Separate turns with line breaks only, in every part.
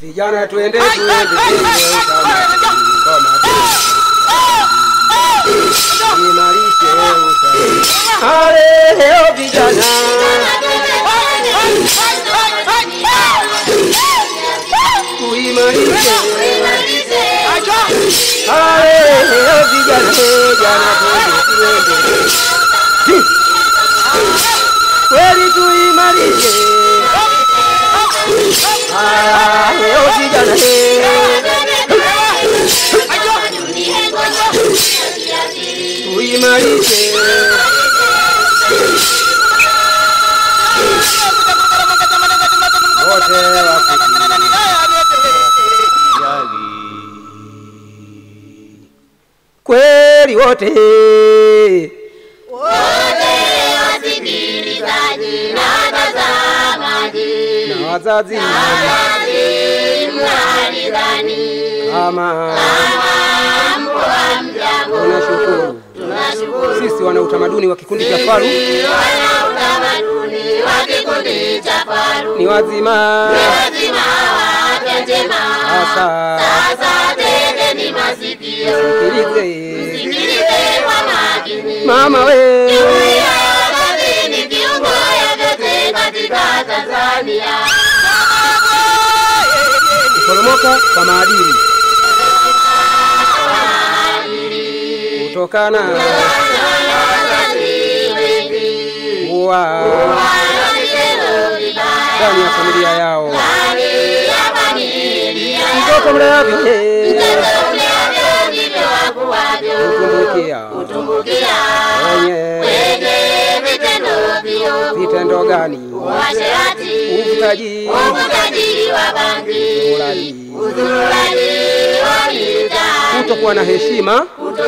Vijana tuende kama imarishe utalii. Leo vijana kuimarishe. Leo vijana tuende kweli tuimarishe. Leo vijana tuimarishe. Wote kweli wote
wasikilizaji na watazamaji
na wazazi
mnalidhani
kama
tunashukuru
sisi wana utamaduni wa kikundi cha Faru ni wazima
afya njema. Sasa tegeni masikio msikilize kwa makini.
Mama we
ni viungo vyote katika Tanzania.
Kuporomoka kwa maadili kutokana kuwa ndani ya familia yao. Mtoto mleavyo kutumbukia wenye vitendo gani? Uvutaji
wa bangi,
kutokuwa na heshima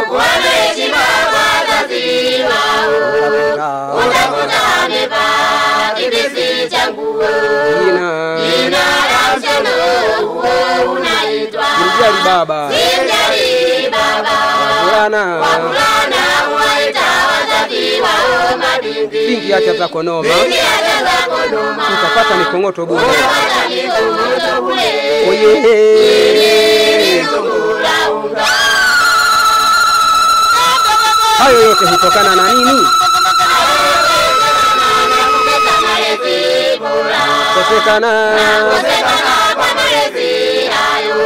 kwa wazazi wao, utakuta wamevaa kibisi cha nguo, jina la mshono huo unaitwa
Simjali baba, wavulana
huwaita wazazi wao mabinti.
bingi acha za konoma, utapata mikong'oto bure. Hayo yote hutokana na nini? Kosekana
kwa malezi hayo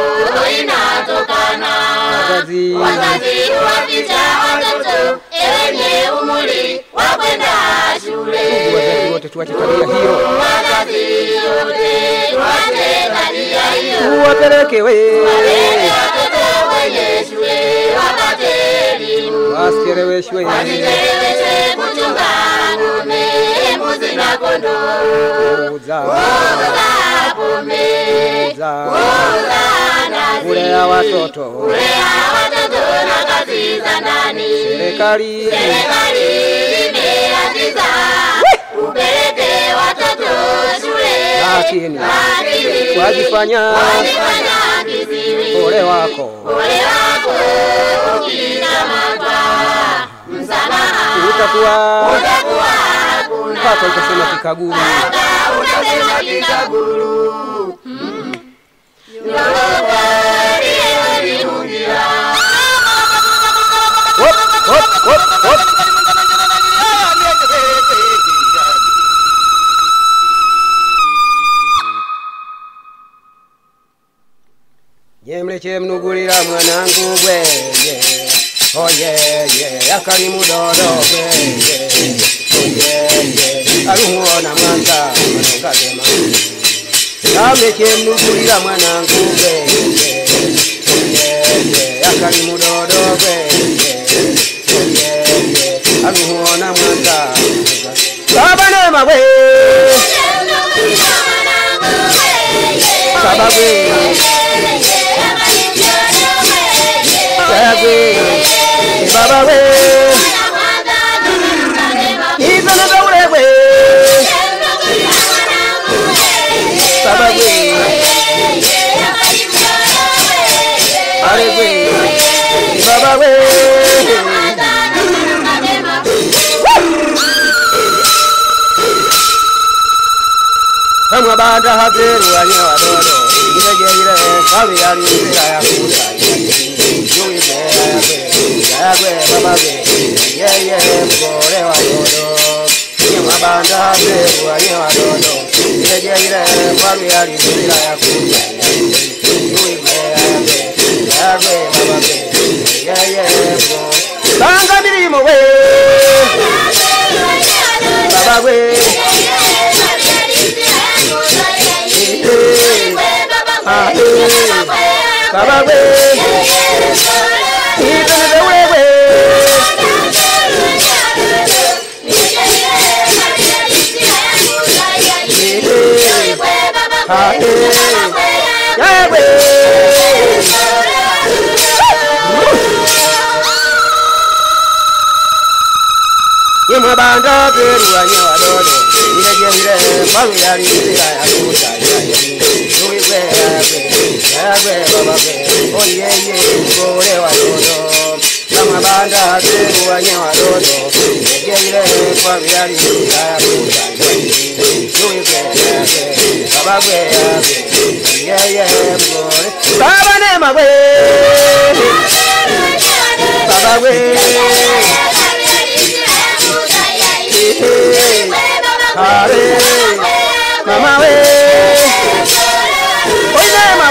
inatokana.
wazazi
Waficha watoto ewenye umri wa kwenda shule.
wazazi wote tuache tabia hiyo,
Wazazi wote tuache tabia hiyo.
wapeleke
watoto kwenye shule wapate elimu.
wasicheleweshwe
kuchunga ng'ombe, mbuzi na kondoo.
kuuza
pombe,
kulea watoto
na kazi za ndani.
serikali
imeagiza upeleke watoto shule,
lakini wajifanya
kiziwi.
ole wako
ukikamatwa msamaha
utakuwa
hakuna.
mpaka utasema kikaguru.
Unasema kikaguru.
Jemleche mnugulira mwanangu bweye oyeye akalimu dodo bweye oyeye alumuona mwanza mwanongazema. Jemleche mnugulira mwanangu bweye oyeye akalimu dodo bweye oyeye alumuona mwanza baba nema bwe baba bwe baba we hizo na daule we baba we ale we baba we kama banda hazeru wanyo wadodo Nigejire kwawe yari nzira ya kuza Yuibe yagwe baba we Yeye mkore wa dodo Nyema banda bewa nyewa dodo Nigejire kwawe yari nzira ya kuza Yuibe yagwe baba we Yeye mkore Tanga mirimo we Baba we Baba we Even the way Yema banda beru anyewa dodo Nigejire kwawe yari nzira ya kuza Yuibe yagwe baba we Oyeye mkore wa dodo Kama banda beru anyewa dodo Nigejire kwawe yari nzira ya kuza Yuibe yagwe baba we Oyeye mkore Baba nema we Baba we Mama we, oye mama